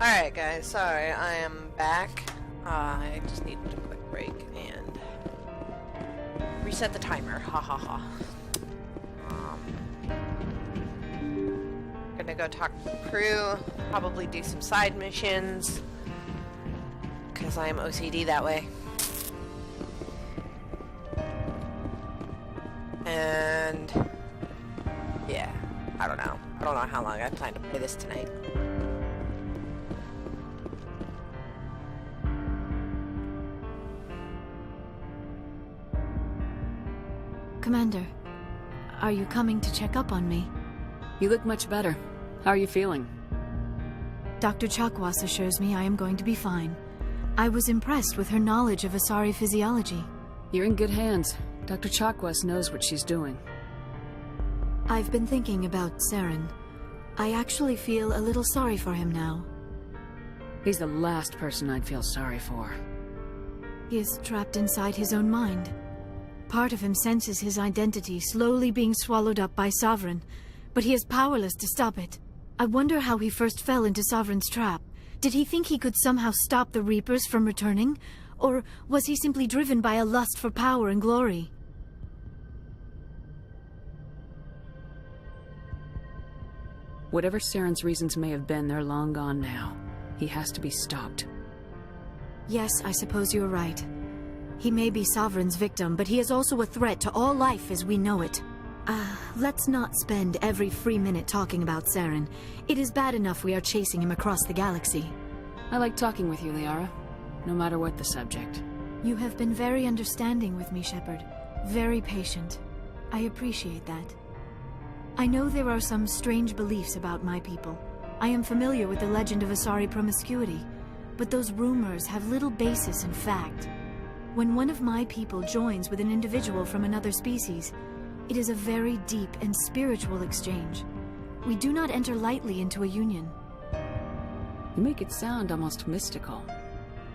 Alright guys, sorry, I am back. I just needed a quick break and reset the timer. Ha ha ha. Gonna go talk to the crew, probably do some side missions, because I am OCD that way. And yeah, I don't know how long I plan to play this tonight. Commander, are you coming to check up on me? You look much better. How are you feeling? Dr. Chakwas assures me I am going to be fine. I was impressed with her knowledge of Asari physiology. You're in good hands. Dr. Chakwas knows what she's doing. I've been thinking about Saren. I actually feel a little sorry for him now. He's the last person I'd feel sorry for. He is trapped inside his own mind. Part of him senses his identity slowly being swallowed up by Sovereign, but he is powerless to stop it. I wonder how he first fell into Sovereign's trap. Did he think he could somehow stop the Reapers from returning? Or was he simply driven by a lust for power and glory? Whatever Saren's reasons may have been, they're long gone now. He has to be stopped. Yes, I suppose you're right. He may be Sovereign's victim, but he is also a threat to all life as we know it. Let's not spend every free minute talking about Saren. It is bad enough we are chasing him across the galaxy. I like talking with you, Liara. No matter what the subject. You have been very understanding with me, Shepard. Very patient. I appreciate that. I know there are some strange beliefs about my people. I am familiar with the legend of Asari promiscuity, but those rumors have little basis in fact. When one of my people joins with an individual from another species, it is a very deep and spiritual exchange. We do not enter lightly into a union. You make it sound almost mystical.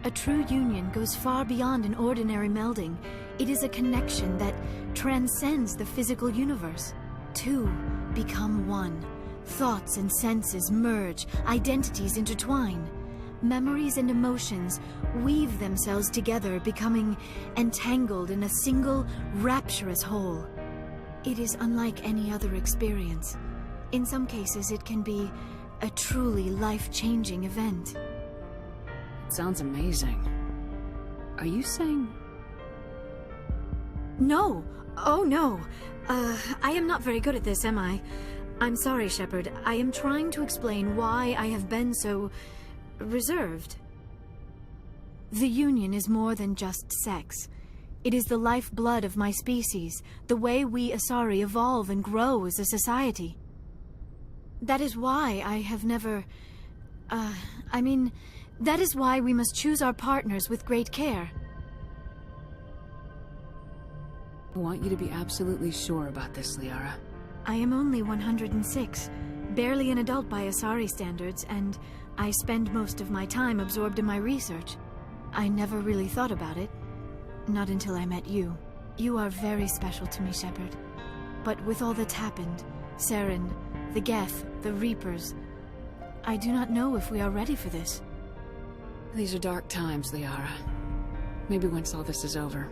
A true union goes far beyond an ordinary melding. It is a connection that transcends the physical universe. Two become one. Thoughts and senses merge, identities intertwine. Memories and emotions weave themselves together, becoming entangled in a single, rapturous whole. It is unlike any other experience. In some cases, it can be a truly life-changing event. It sounds amazing. Are you saying... No! Oh, no! I am not very good at this, am I? I'm sorry, Shepard. I am trying to explain why I have been so... reserved. The Union is more than just sex. It is the lifeblood of my species, the way we Asari evolve and grow as a society. That is why I have never... that is why we must choose our partners with great care. I want you to be absolutely sure about this, Liara. I am only 106, barely an adult by Asari standards, and I spend most of my time absorbed in my research. I never really thought about it. Not until I met you. You are very special to me, Shepard. But with all that's happened, Saren, the Geth, the Reapers, I do not know if we are ready for this. These are dark times, Liara. Maybe once all this is over.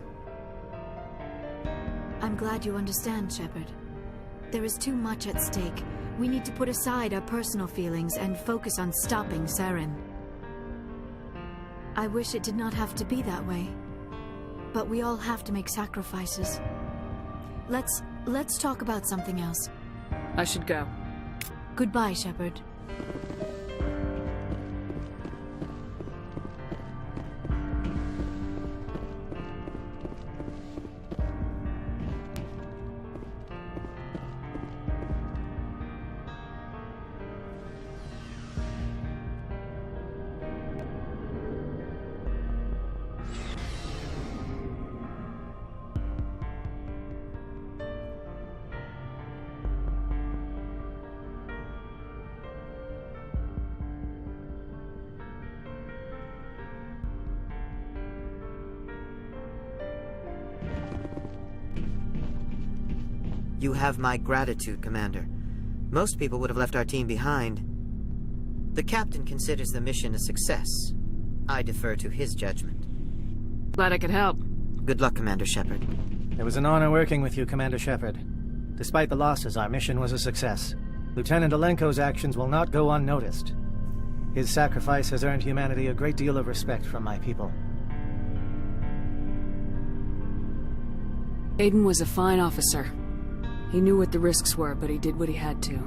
I'm glad you understand, Shepard. There is too much at stake. We need to put aside our personal feelings and focus on stopping Saren. I wish it did not have to be that way. But we all have to make sacrifices. Let's talk about something else. I should go. Goodbye, Shepard. You have my gratitude, Commander. Most people would have left our team behind. The captain considers the mission a success. I defer to his judgment. Glad I could help. Good luck, Commander Shepard. It was an honor working with you, Commander Shepard. Despite the losses, our mission was a success. Lieutenant Alenko's actions will not go unnoticed. His sacrifice has earned humanity a great deal of respect from my people. Aiden was a fine officer. He knew what the risks were, but he did what he had to.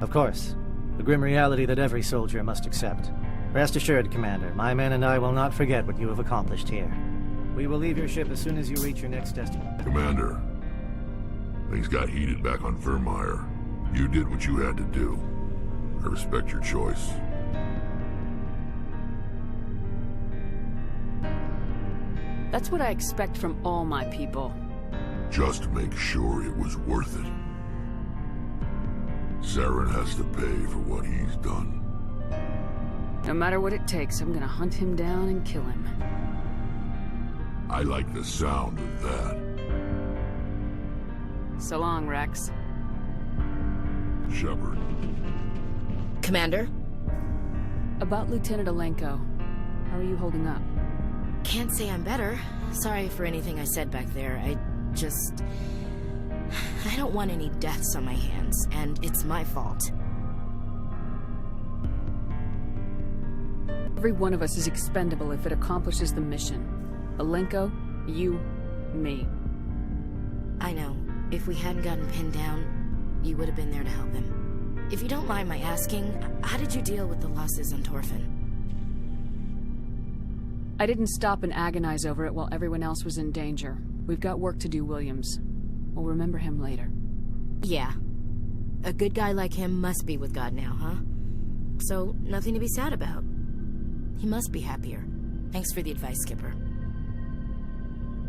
Of course. The grim reality that every soldier must accept. Rest assured, Commander, my men and I will not forget what you have accomplished here. We will leave your ship as soon as you reach your next destination. Commander, things got heated back on Vermeer. You did what you had to do. I respect your choice. That's what I expect from all my people. Just make sure it was worth it. Saren has to pay for what he's done. No matter what it takes, I'm gonna hunt him down and kill him. I like the sound of that. So long, Rex. Shepard. Commander? About Lieutenant Alenko, how are you holding up? Can't say I'm better. Sorry for anything I said back there. I don't want any deaths on my hands, and it's my fault. Every one of us is expendable if it accomplishes the mission. Alenko, you, me. I know. If we hadn't gotten pinned down, you would have been there to help him. If you don't mind my asking, how did you deal with the losses on Torfin? I didn't stop and agonize over it while everyone else was in danger. We've got work to do, Williams. We'll remember him later. Yeah. A good guy like him must be with God now, huh? So, nothing to be sad about. He must be happier. Thanks for the advice, Skipper.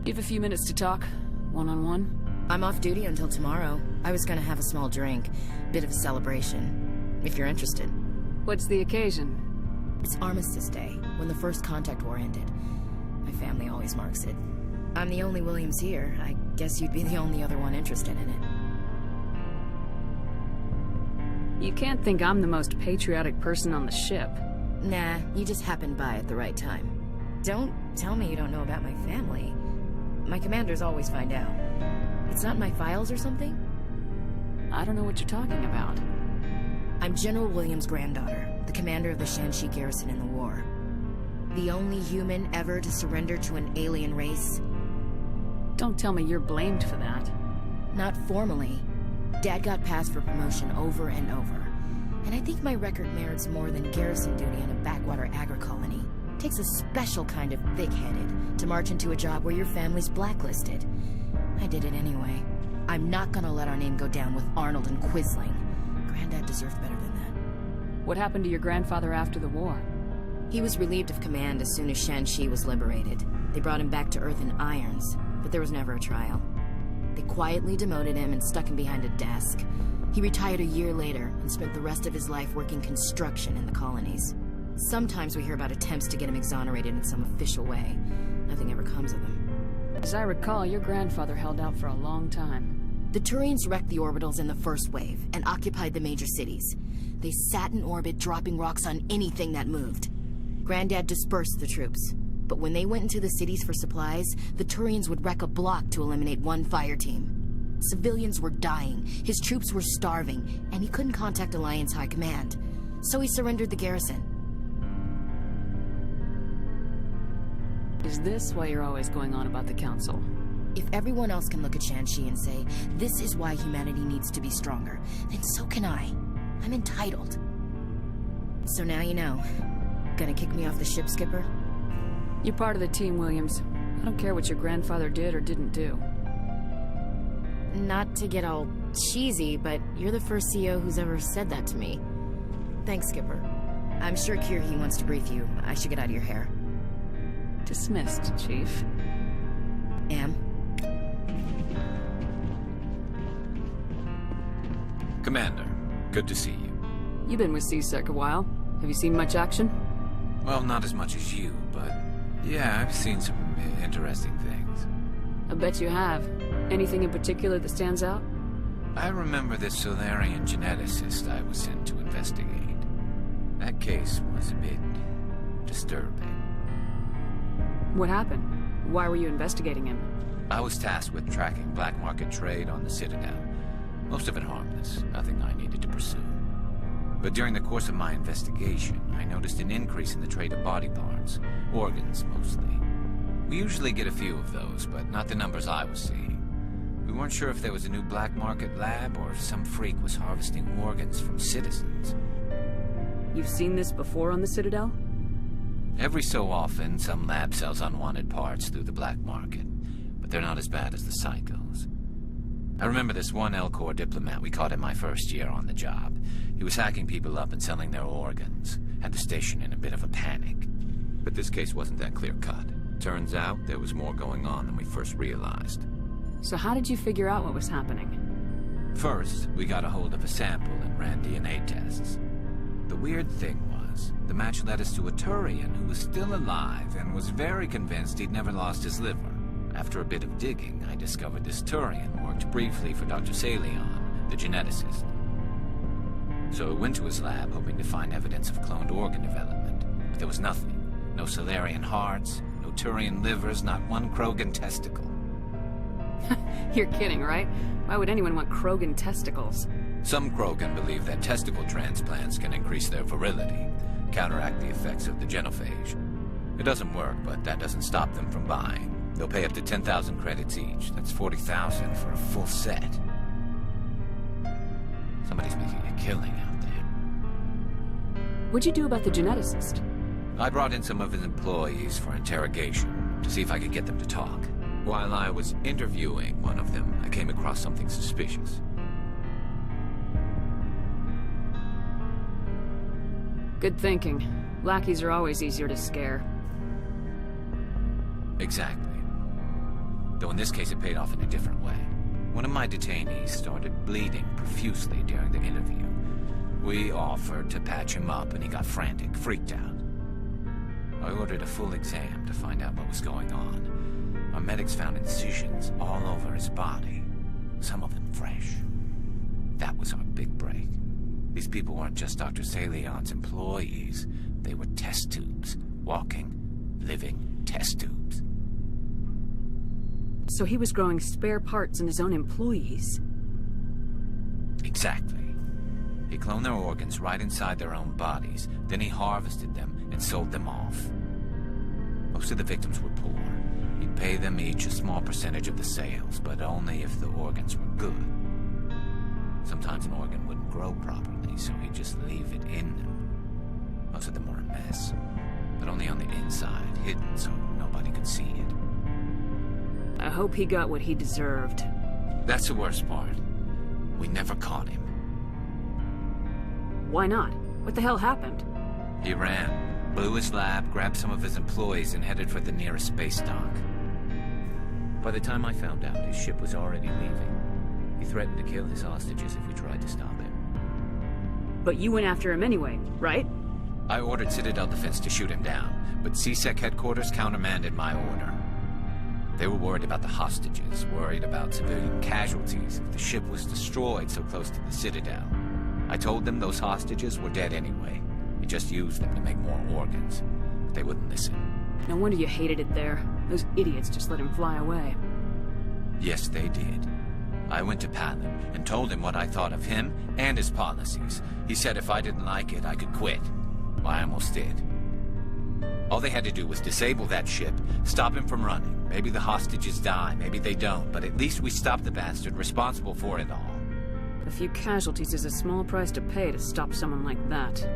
You have a few minutes to talk, one-on-one? I'm off duty until tomorrow. I was gonna have a small drink. Bit of a celebration. If you're interested. What's the occasion? It's Armistice Day, when the First Contact War ended. My family always marks it. I'm the only Williams here. I guess you'd be the only other one interested in it. You can't think I'm the most patriotic person on the ship. Nah, you just happened by at the right time. Don't tell me you don't know about my family. My commanders always find out. It's not in my files or something? I don't know what you're talking about. I'm General Williams' granddaughter, the commander of the Shanxi garrison in the war. The only human ever to surrender to an alien race. Don't tell me you're blamed for that. Not formally. Dad got passed for promotion over and over. And I think my record merits more than garrison duty in a backwater agri-colony. Takes a special kind of thick-headed to march into a job where your family's blacklisted. I did it anyway. I'm not gonna let our name go down with Arnold and Quisling. Granddad deserved better than that. What happened to your grandfather after the war? He was relieved of command as soon as Shanxi was liberated. They brought him back to Earth in irons, but there was never a trial. They quietly demoted him and stuck him behind a desk. He retired a year later and spent the rest of his life working construction in the colonies. Sometimes we hear about attempts to get him exonerated in some official way. Nothing ever comes of them. As I recall, your grandfather held out for a long time. The Turians wrecked the orbitals in the first wave and occupied the major cities. They sat in orbit, dropping rocks on anything that moved. Granddad dispersed the troops. But when they went into the cities for supplies, the Turians would wreck a block to eliminate one fire team. Civilians were dying, his troops were starving, and he couldn't contact Alliance High Command. So he surrendered the garrison. Is this why you're always going on about the Council? If everyone else can look at Shanxi and say, this is why humanity needs to be stronger, then so can I. I'm entitled. So now you know. Gonna kick me off the ship, Skipper? You're part of the team, Williams. I don't care what your grandfather did or didn't do. Not to get all cheesy, but you're the first CO who's ever said that to me. Thanks, Skipper. I'm sure Kirhi wants to brief you. I should get out of your hair. Dismissed, Chief. Am? Commander, good to see you. You've been with C-Sec a while. Have you seen much action? Well, not as much as you, but yeah, I've seen some interesting things. I bet you have. Anything in particular that stands out? I remember this Solarian geneticist I was sent to investigate. That case was a bit disturbing. What happened? Why were you investigating him? I was tasked with tracking black market trade on the Citadel. Most of it harmless, nothing I needed to pursue. But during the course of my investigation, I noticed an increase in the trade of body parts, organs mostly. We usually get a few of those, but not the numbers I was seeing. We weren't sure if there was a new black market lab or if some freak was harvesting organs from citizens. You've seen this before on the Citadel? Every so often, some lab sells unwanted parts through the black market, but they're not as bad as the psychos. I remember this one L-Corps diplomat we caught in my first year on the job. He was hacking people up and selling their organs. Had the station in a bit of a panic. But this case wasn't that clear-cut. Turns out there was more going on than we first realized. So how did you figure out what was happening? First, we got a hold of a sample and ran DNA tests. The weird thing was, the match led us to a Turian who was still alive and was very convinced he'd never lost his liver. After a bit of digging, I discovered this Turian worked briefly for Dr. Salion, the geneticist. So I went to his lab hoping to find evidence of cloned organ development, but there was nothing. No Salarian hearts, no Turian livers, not one Krogan testicle. You're kidding, right? Why would anyone want Krogan testicles? Some Krogan believe that testicle transplants can increase their virility, counteract the effects of the genophage. It doesn't work, but that doesn't stop them from buying. They'll pay up to 10,000 credits each. That's 40,000 for a full set. Somebody's making a killing out there. What'd you do about the geneticist? I brought in some of his employees for interrogation, to see if I could get them to talk. While I was interviewing one of them, I came across something suspicious. Good thinking. Lackeys are always easier to scare. Exactly. Though in this case it paid off in a different way. One of my detainees started bleeding profusely during the interview. We offered to patch him up and he got frantic, freaked out. I ordered a full exam to find out what was going on. Our medics found incisions all over his body, some of them fresh. That was our big break. These people weren't just Dr. Salion's employees. They were test tubes. Walking, living test tubes. So he was growing spare parts in his own employees? Exactly. He cloned their organs right inside their own bodies. Then he harvested them and sold them off. Most of the victims were poor. He'd pay them each a small percentage of the sales, but only if the organs were good. Sometimes an organ wouldn't grow properly, so he'd just leave it in them. Most of them were a mess, but only on the inside, hidden so nobody could see it. I hope he got what he deserved. That's the worst part. We never caught him. Why not? What the hell happened? He ran, blew his lab, grabbed some of his employees, and headed for the nearest space dock. By the time I found out, his ship was already leaving. He threatened to kill his hostages if we tried to stop him. But you went after him anyway, right? I ordered Citadel Defense to shoot him down, but CSEC headquarters countermanded my order. They were worried about the hostages, worried about civilian casualties if the ship was destroyed so close to the Citadel. I told them those hostages were dead anyway. We just used them to make more organs. But they wouldn't listen. No wonder you hated it there. Those idiots just let him fly away. Yes, they did. I went to Palin and told him what I thought of him and his policies. He said if I didn't like it, I could quit. Well, I almost did. All they had to do was disable that ship, stop him from running. Maybe the hostages die, maybe they don't, but at least we stopped the bastard responsible for it all. A few casualties is a small price to pay to stop someone like that.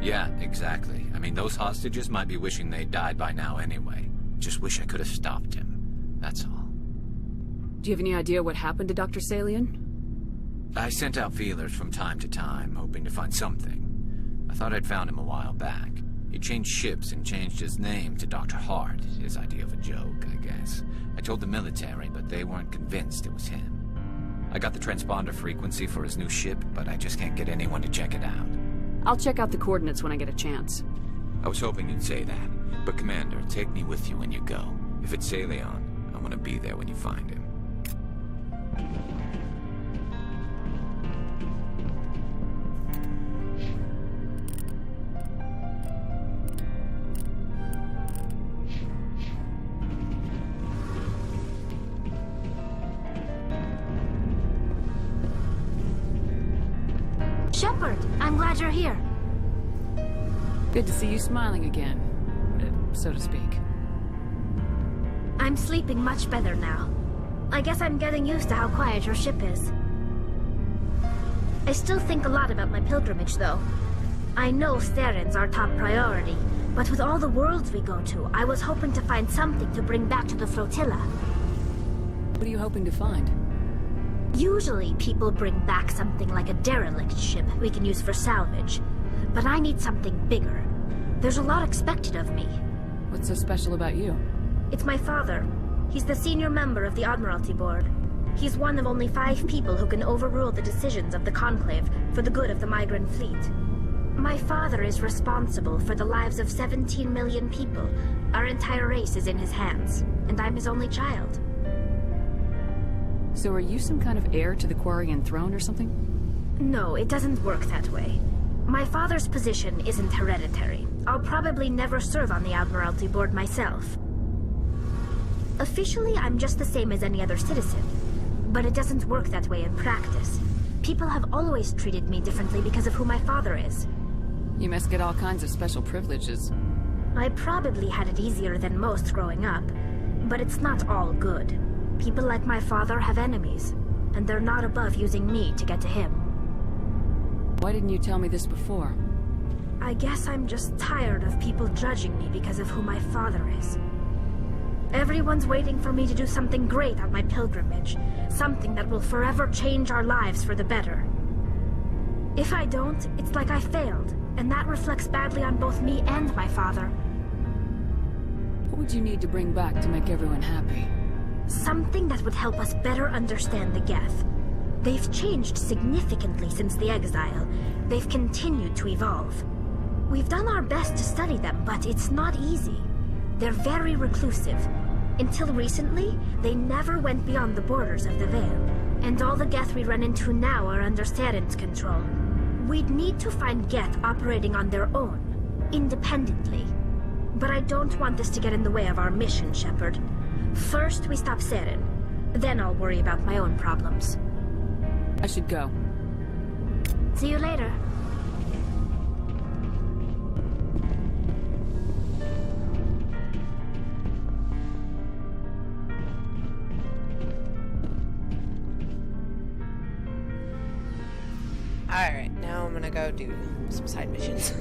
Yeah, exactly. I mean, those hostages might be wishing they'd died by now anyway. Just wish I could have stopped him. That's all. Do you have any idea what happened to Dr. Salion? I sent out feelers from time to time, hoping to find something. I thought I'd found him a while back. He changed ships and changed his name to Dr. Hart, his idea of a joke, I guess. I told the military, but they weren't convinced it was him. I got the transponder frequency for his new ship, but I just can't get anyone to check it out. I'll check out the coordinates when I get a chance. I was hoping you'd say that, but Commander, take me with you when you go. If it's Salion, I want to be there when you find him. Good to see you smiling again, so to speak. I'm sleeping much better now. I guess I'm getting used to how quiet your ship is. I still think a lot about my pilgrimage, though. I know Steren's our top priority, but with all the worlds we go to, I was hoping to find something to bring back to the flotilla. What are you hoping to find? Usually, people bring back something like a derelict ship we can use for salvage. But I need something bigger. There's a lot expected of me. What's so special about you? It's my father. He's the senior member of the Admiralty Board. He's one of only 5 people who can overrule the decisions of the Conclave for the good of the migrant fleet. My father is responsible for the lives of 17 million people. Our entire race is in his hands, and I'm his only child. So are you some kind of heir to the Quarian throne or something? No, it doesn't work that way. My father's position isn't hereditary. I'll probably never serve on the Admiralty Board myself. Officially, I'm just the same as any other citizen. But it doesn't work that way in practice. People have always treated me differently because of who my father is. You must get all kinds of special privileges. I probably had it easier than most growing up, but it's not all good. People like my father have enemies, and they're not above using me to get to him. Why didn't you tell me this before? I guess I'm just tired of people judging me because of who my father is. Everyone's waiting for me to do something great on my pilgrimage, something that will forever change our lives for the better. If I don't, it's like I failed, and that reflects badly on both me and my father. What would you need to bring back to make everyone happy? Something that would help us better understand the Geth. They've changed significantly since the exile. They've continued to evolve. We've done our best to study them, but it's not easy. They're very reclusive. Until recently, they never went beyond the borders of the Veil. And all the Geth we run into now are under Steren's control. We'd need to find Geth operating on their own, independently. But I don't want this to get in the way of our mission, Shepard. First, we stop Seren. Then I'll worry about my own problems. I should go. See you later. Alright, now I'm gonna go do some side missions.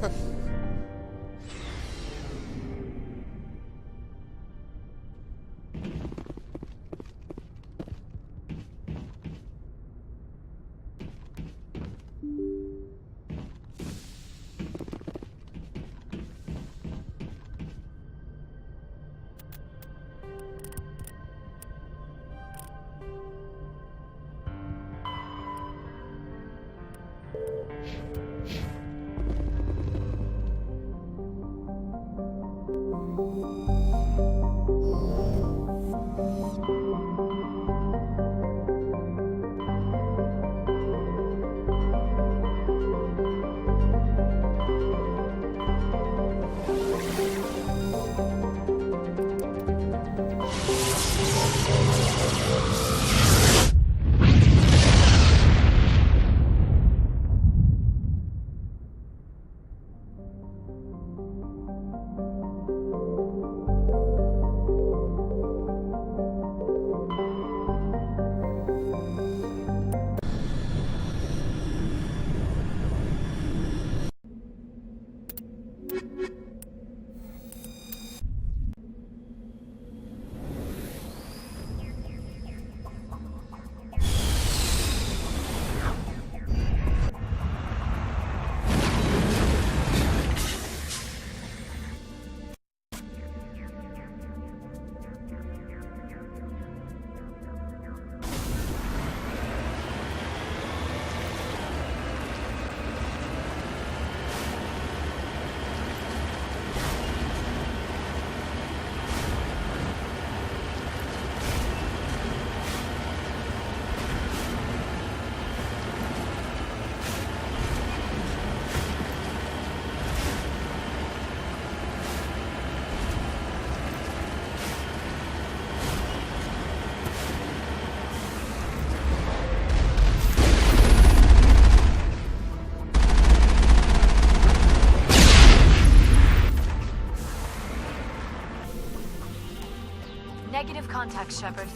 Negative contact, Shepard.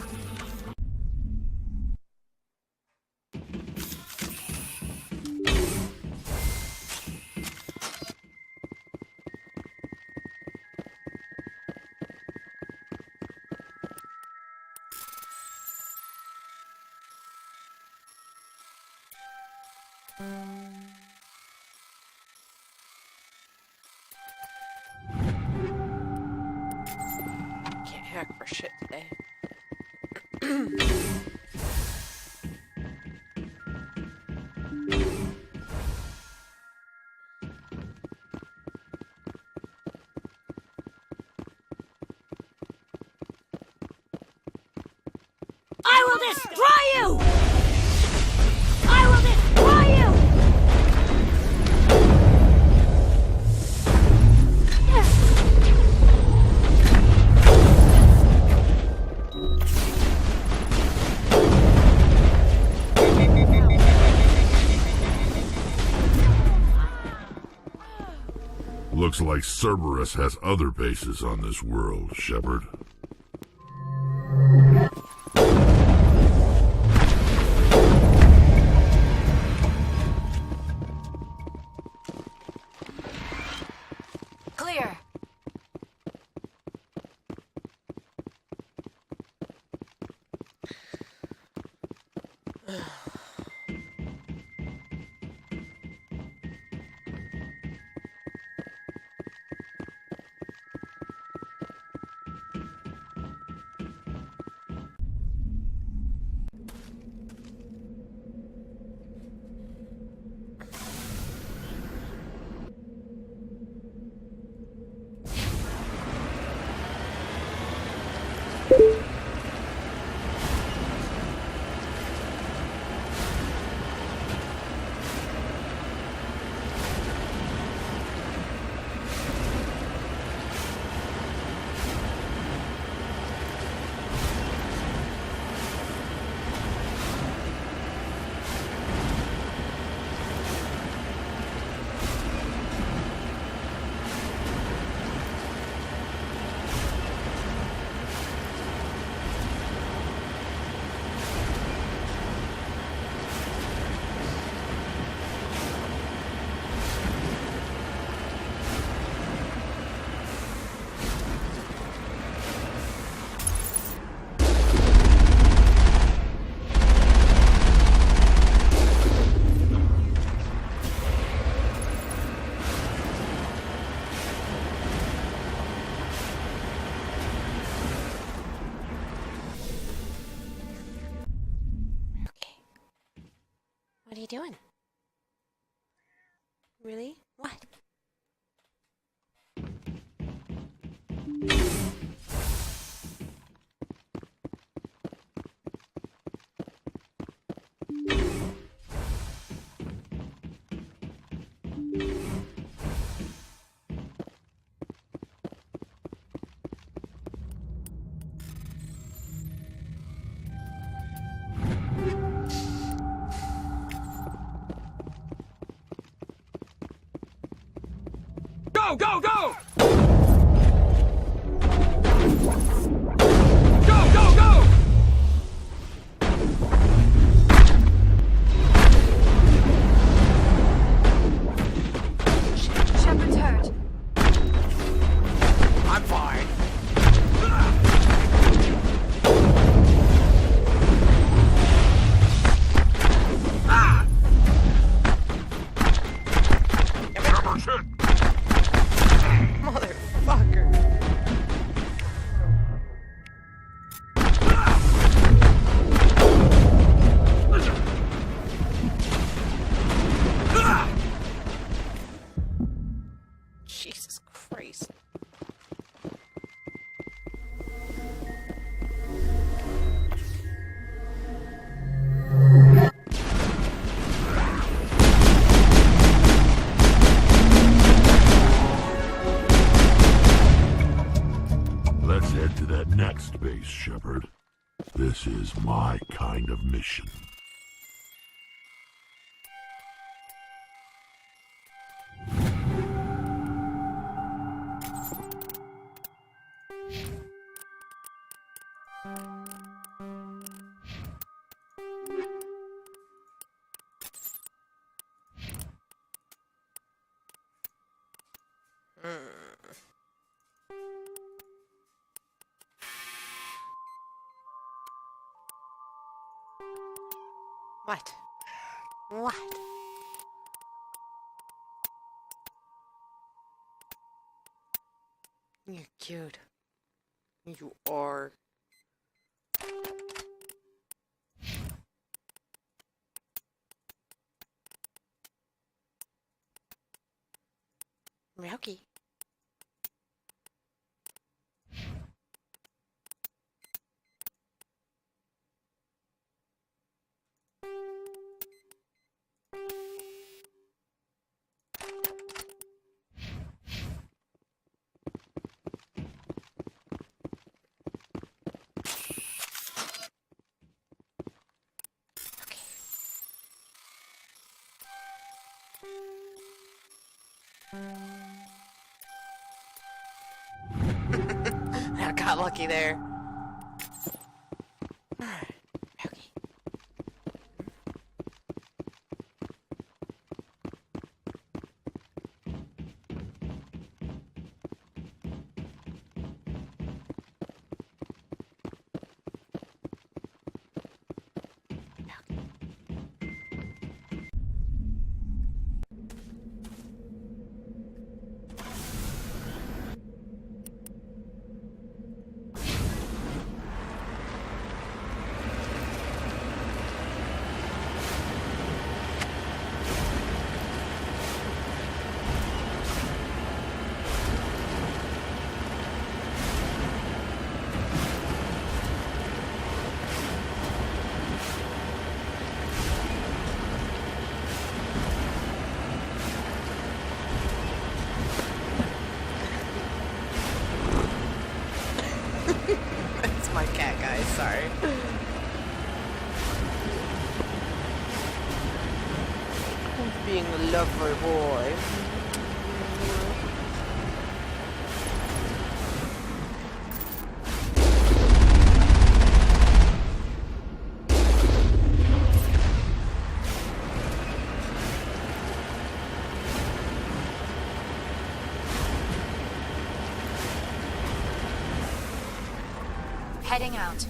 Can't hack for shit today. I will destroy you! I will destroy you! Looks like Cerberus has other bases on this world, Shepard. Clear. What are you doing? Really? What? Go, go, go! Go, go, go! Shepard's hurt. I'm fine. Ah! Shepard's hit! Motherfucker. Jesus Christ. Let's head to that next base, Shepard. This is my kind of mission. What? What? You're cute. You are. Milky. I got lucky there. Okay. That's my cat, guys. Sorry. Being a lover boy. Heading out.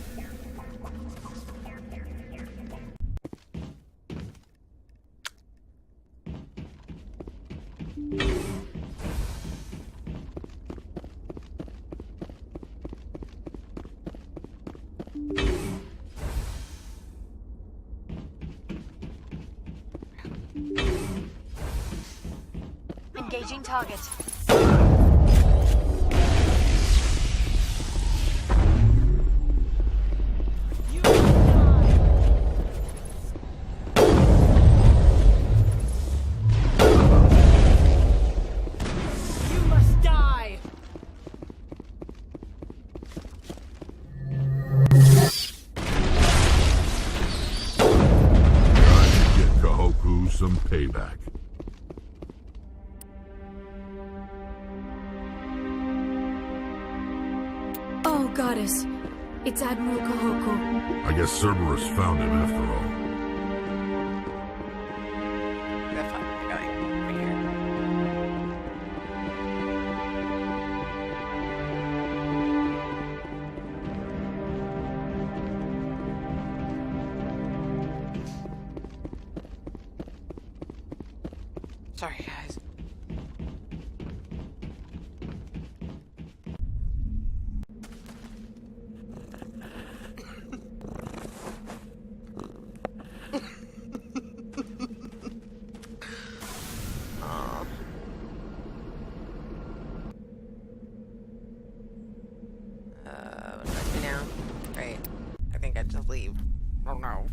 Engaging target. Some payback. Oh, goddess. It's Admiral Kahoko. I guess Cerberus found him after all. That's fine. We're going over here. Sorry, guys. What do I do now? Right. I think I just leave. Oh no.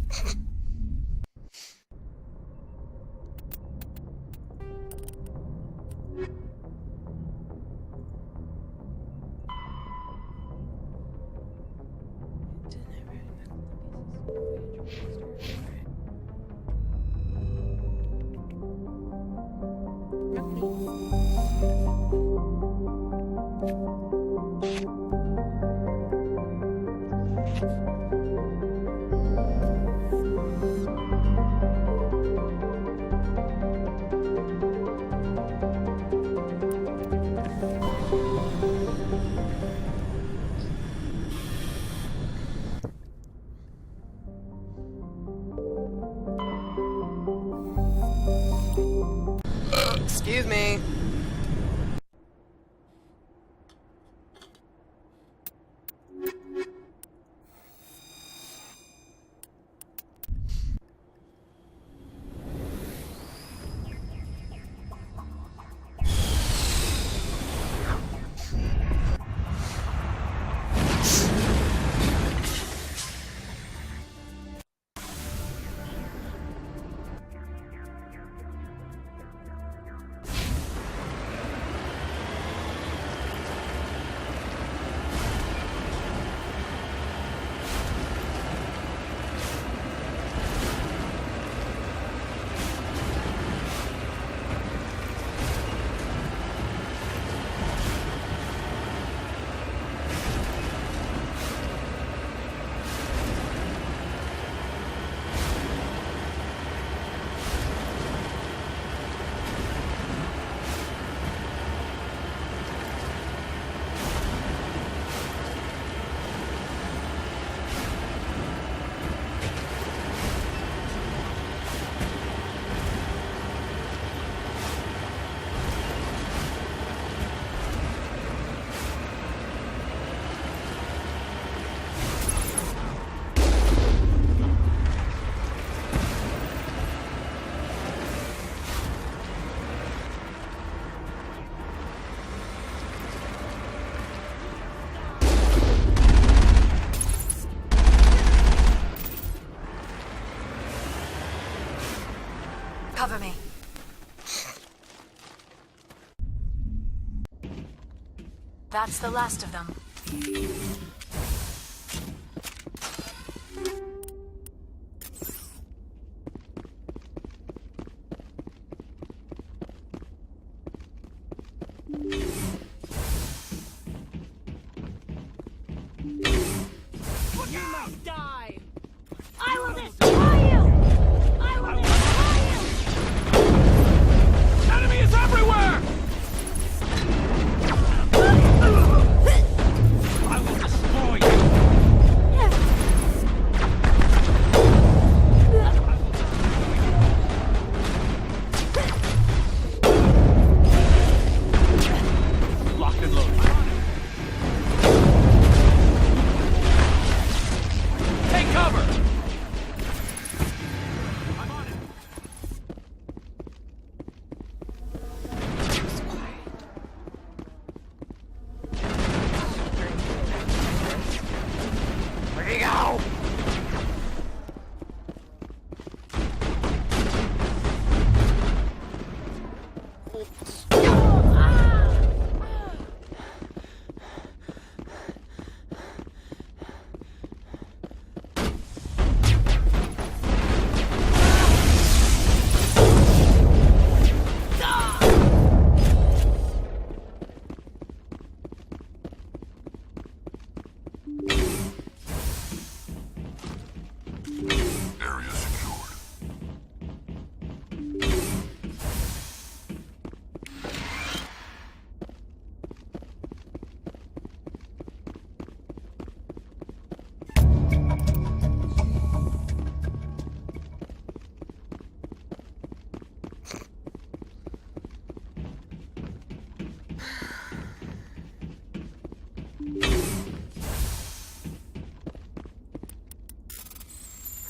That's the last of them.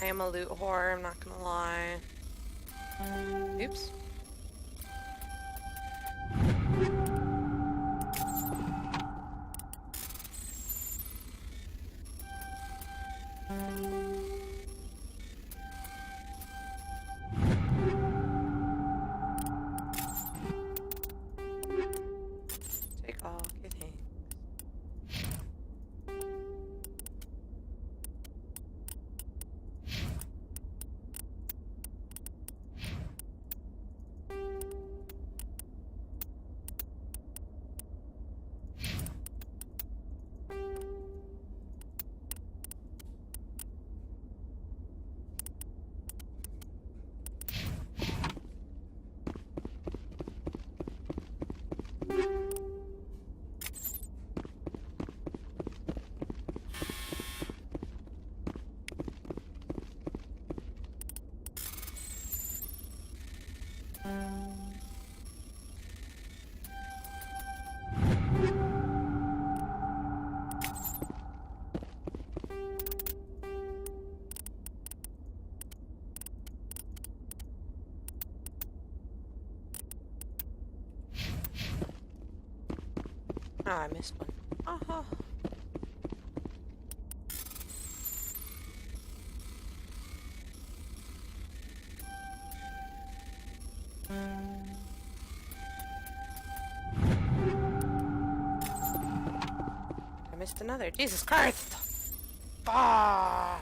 I am a loot whore, I'm not gonna lie. Oops. Take all your things. Oh, I missed one. Uh-huh. I missed another. Jesus Christ! Ah!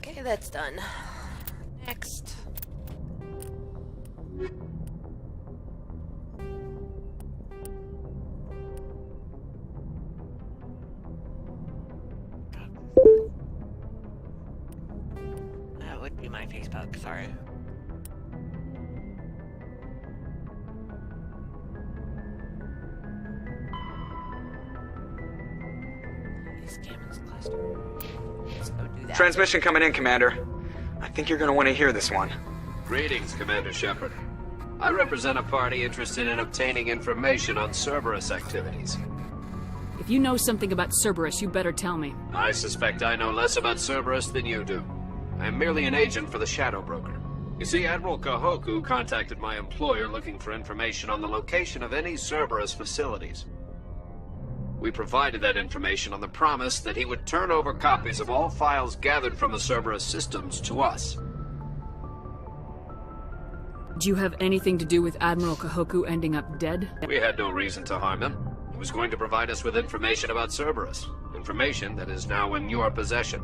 Okay, that's done. Next. would be my Facebook, sorry. Scammers cluster. Let's go do that. Transmission coming in, Commander. I think you're gonna want to hear this one. Greetings, Commander Shepard. I represent a party interested in obtaining information on Cerberus activities. If you know something about Cerberus, you better tell me. I suspect I know less about Cerberus than you do. I am merely an agent for the Shadow Broker. You see, Admiral Kahoku contacted my employer looking for information on the location of any Cerberus facilities. We provided that information on the promise that he would turn over copies of all files gathered from the Cerberus systems to us. Do you have anything to do with Admiral Kahoku ending up dead? We had no reason to harm him. He was going to provide us with information about Cerberus. Information that is now in your possession.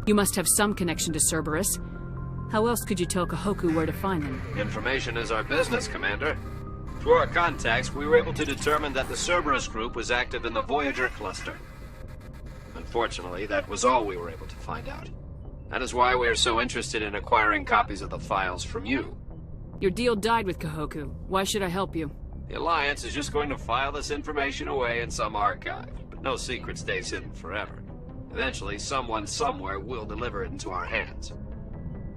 You must have some connection to Cerberus. How else could you tell Kahoku where to find them? Information is our business, Commander. Through our contacts, we were able to determine that the Cerberus group was active in the Voyager cluster. Unfortunately, that was all we were able to find out. That is why we are so interested in acquiring copies of the files from you. Your deal died with Kahoku. Why should I help you? The Alliance is just going to file this information away in some archive, but no secret stays hidden forever. Eventually, someone somewhere will deliver it into our hands.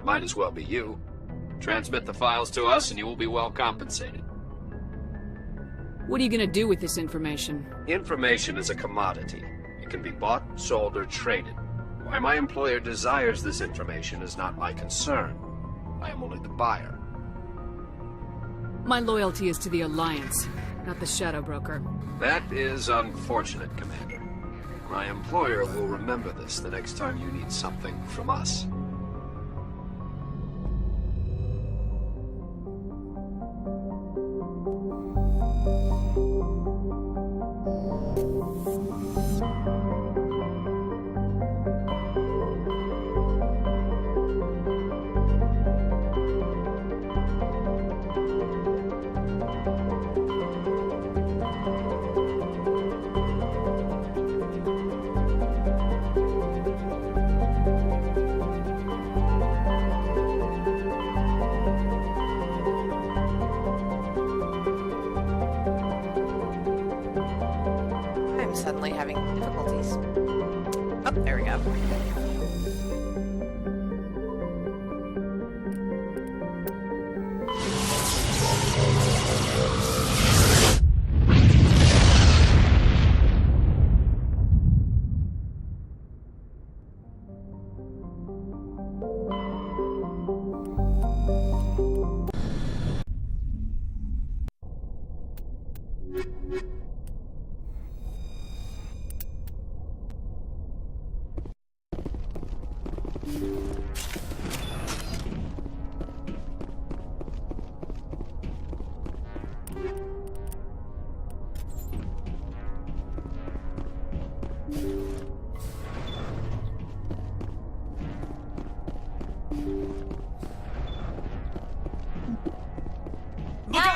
Might as well be you. Transmit the files to us and you will be well compensated. What are you gonna do with this information? Information is a commodity. It can be bought, sold, or traded. Why my employer desires this information is not my concern. I am only the buyer. My loyalty is to the Alliance, not the Shadow Broker. That is unfortunate, Commander. My employer will remember this the next time you need something from us. I'm suddenly having difficulties. Oh, there we go.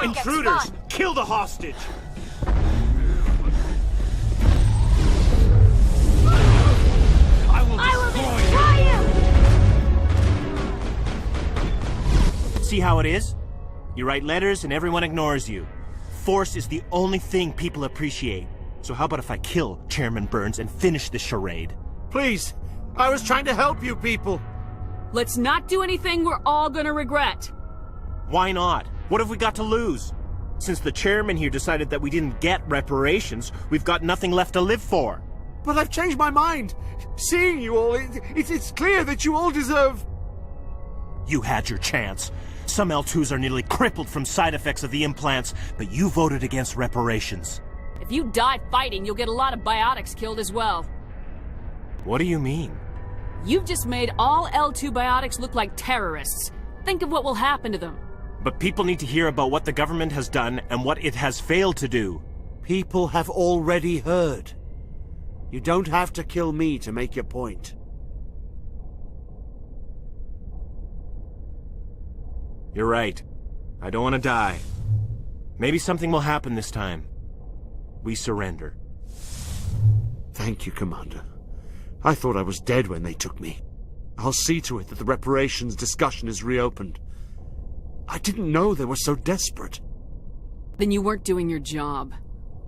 Intruders! Kill the hostage! I will destroy you! See how it is? You write letters and everyone ignores you. Force is the only thing people appreciate. So how about if I kill Chairman Burns and finish this charade? Please! I was trying to help you people! Let's not do anything we're all gonna regret. Why not? What have we got to lose? Since the chairman here decided that we didn't get reparations, we've got nothing left to live for. But I've changed my mind. Seeing you all, it's clear that you all deserve... You had your chance. Some L2s are nearly crippled from side effects of the implants, but you voted against reparations. If you die fighting, you'll get a lot of biotics killed as well. What do you mean? You've just made all L2 biotics look like terrorists. Think of what will happen to them. But people need to hear about what the government has done and what it has failed to do. People have already heard. You don't have to kill me to make your point. You're right. I don't want to die. Maybe something will happen this time. We surrender. Thank you, Commander. I thought I was dead when they took me. I'll see to it that the reparations discussion is reopened. I didn't know they were so desperate. Then you weren't doing your job.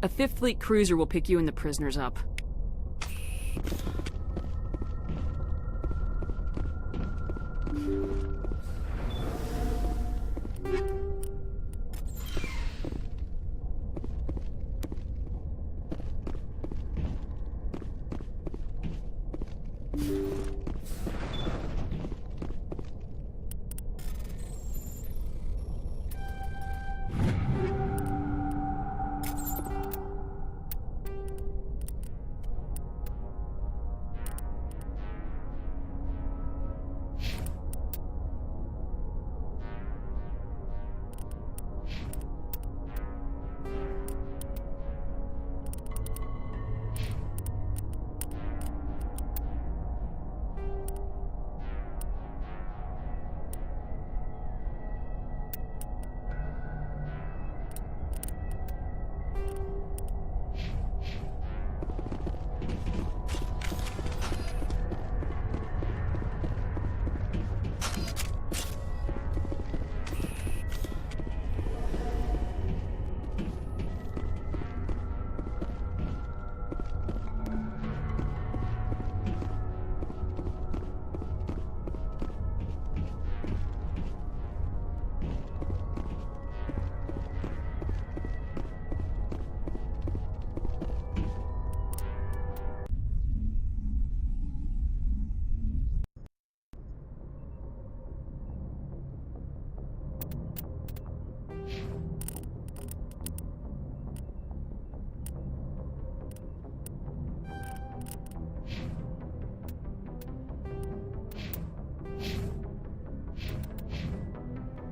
A Fifth Fleet cruiser will pick you and the prisoners up.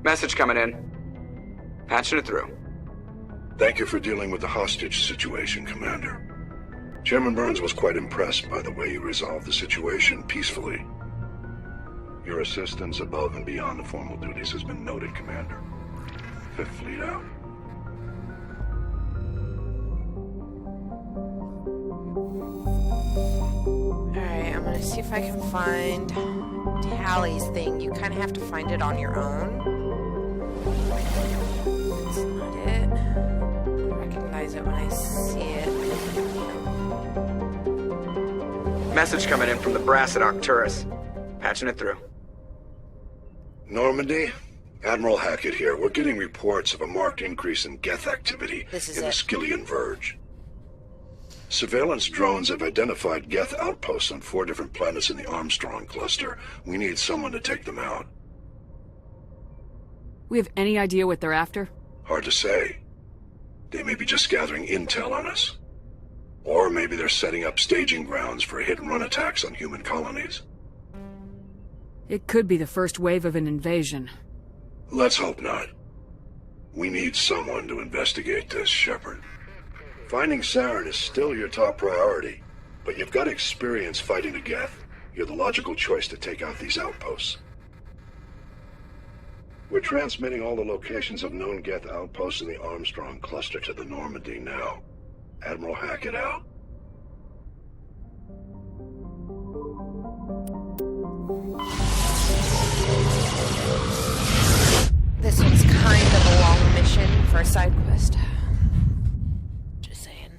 Message coming in. Patching it through. Thank you for dealing with the hostage situation, Commander. Chairman Burns was quite impressed by the way you resolved the situation peacefully. Your assistance above and beyond the formal duties has been noted, Commander. Fifth Fleet out. Alright, I'm gonna see if I can find Tally's thing. You kind of have to find it on your own. That's not it. I recognize it when I see it. Message coming in from the brass at Arcturus. Patching it through. Normandy? Admiral Hackett here. We're getting reports of a marked increase in Geth activity in the Skillian Verge. Surveillance drones have identified Geth outposts on 4 different planets in the Armstrong cluster. We need someone to take them out. We have any idea what they're after? Hard to say. They may be just gathering intel on us. Or maybe they're setting up staging grounds for hit-and-run attacks on human colonies. It could be the first wave of an invasion. Let's hope not. We need someone to investigate this, Shepard. Finding Saren is still your top priority, but you've got experience fighting the Geth. You're the logical choice to take out these outposts. We're transmitting all the locations of known Geth outposts in the Armstrong cluster to the Normandy now. Admiral Hackett out. This one's kind of a long mission for a side quest. Just saying.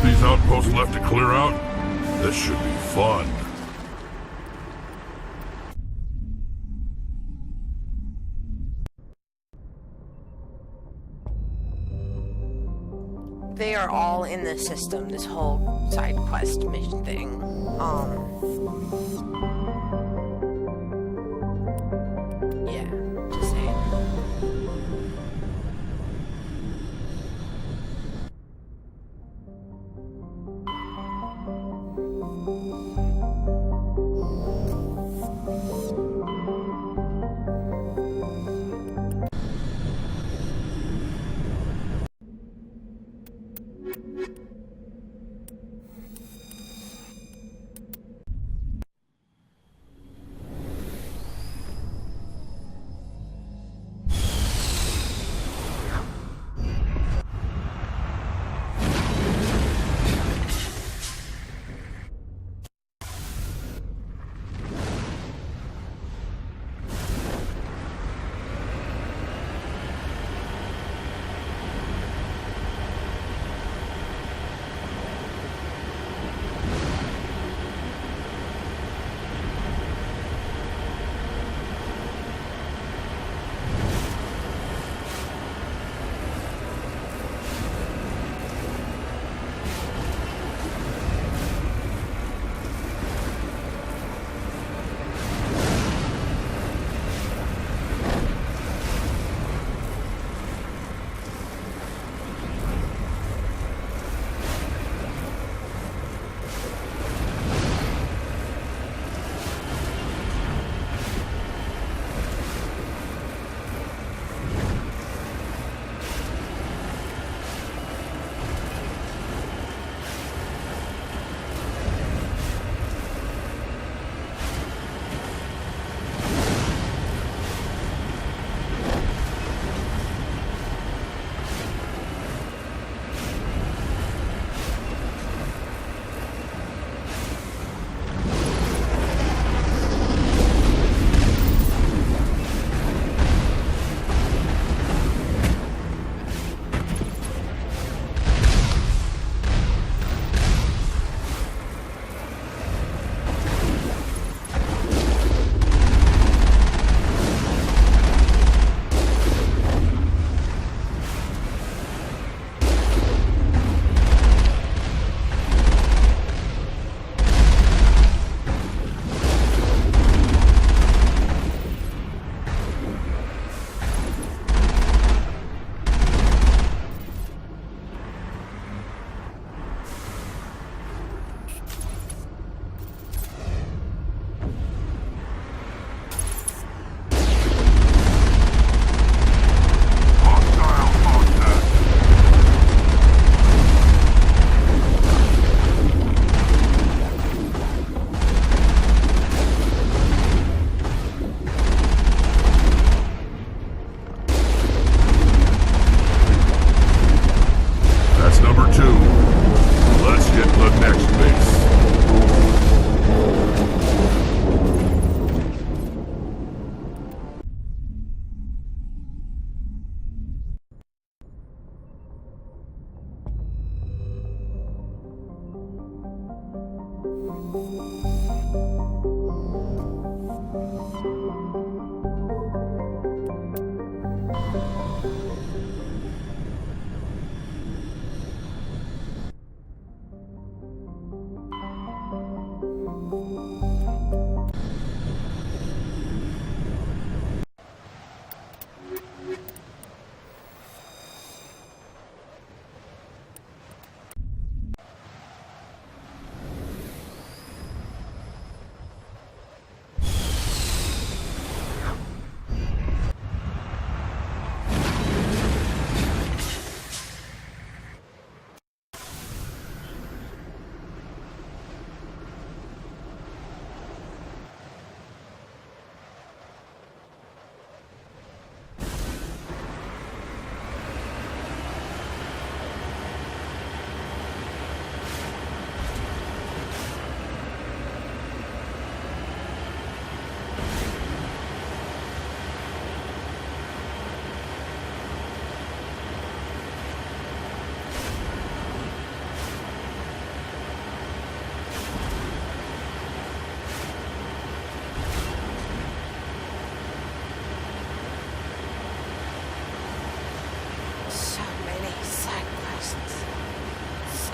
these outposts left to clear out? This should be fun. They are all in the system, this whole side quest mission thing. Yeah, just saying.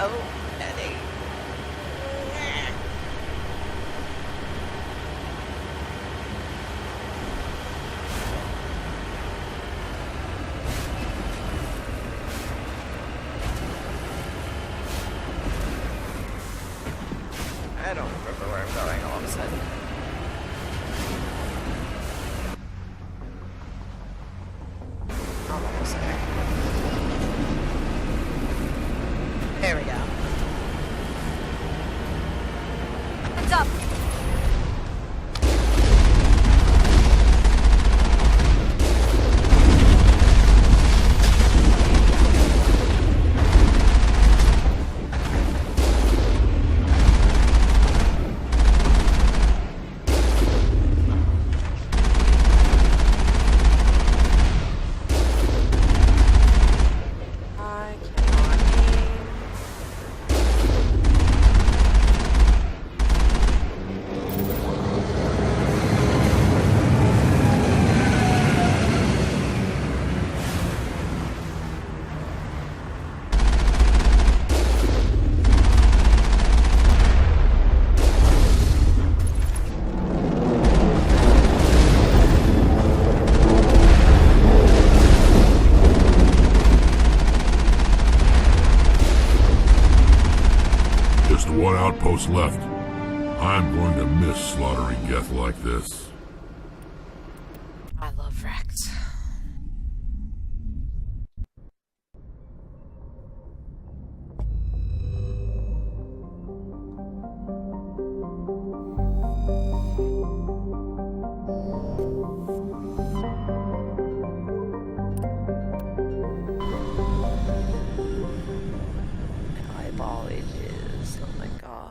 Oh, Kade. I don't remember where I'm going all of a sudden. I'm almost there. There we go. Heads up! One outpost left. I'm going to miss slaughtering Geth like this. I love Rex. Eyeball edges. Oh my god.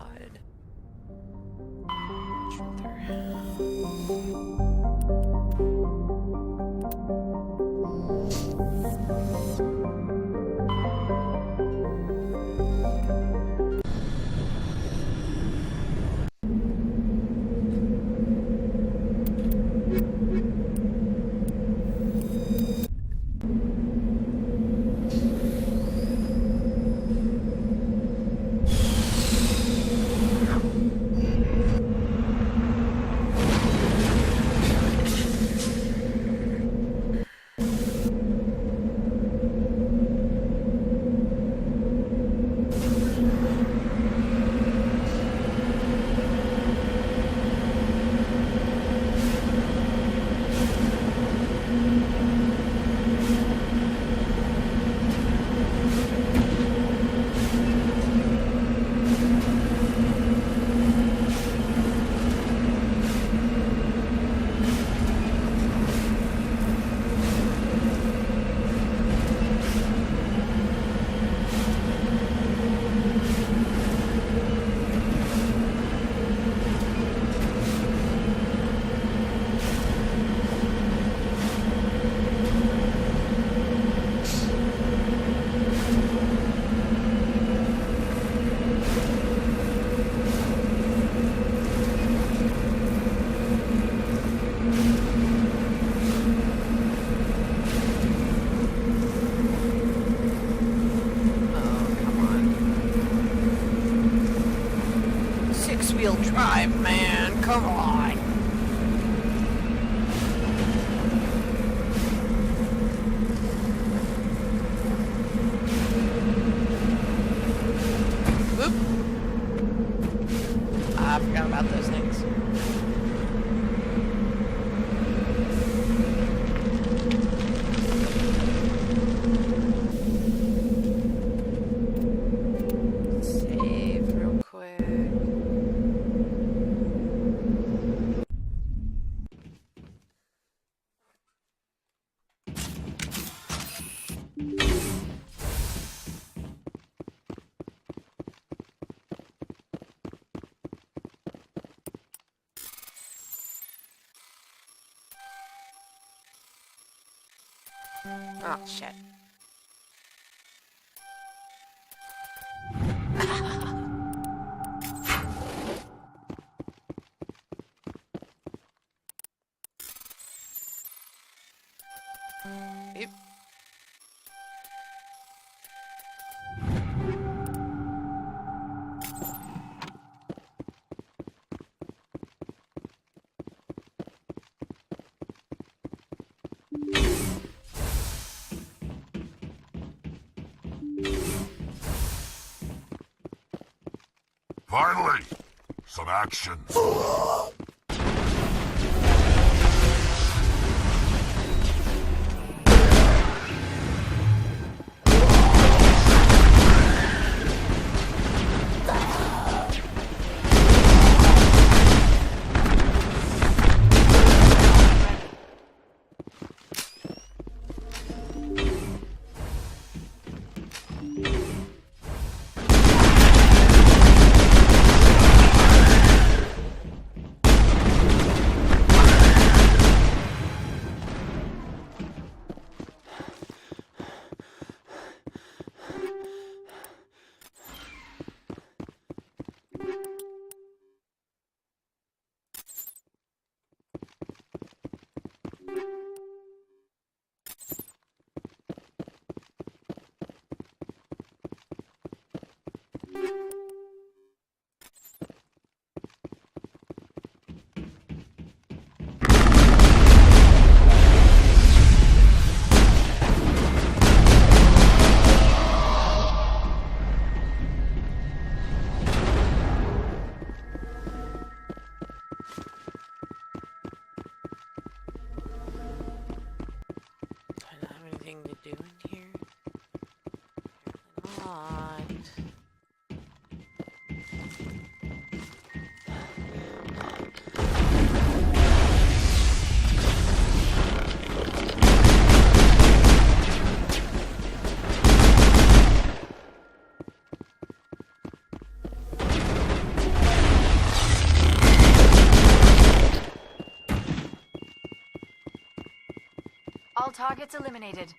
Six-wheel drive, man. Come on. Whoop. I forgot about those things. Save real quick. Oh, shit. Yep. Finally! Some action. To do in here? Apparently not. All targets eliminated.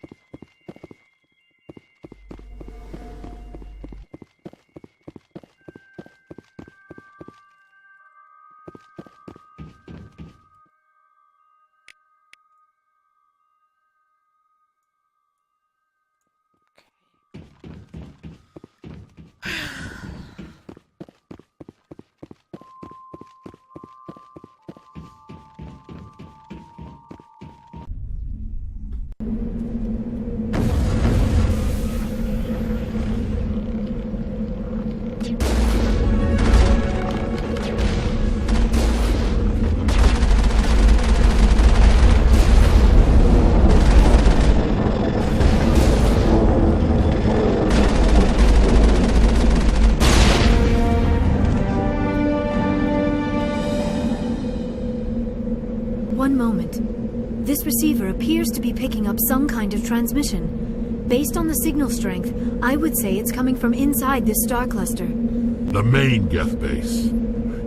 One moment. This receiver appears to be picking up some kind of transmission. Based on the signal strength, I would say it's coming from inside this star cluster. The main Geth base.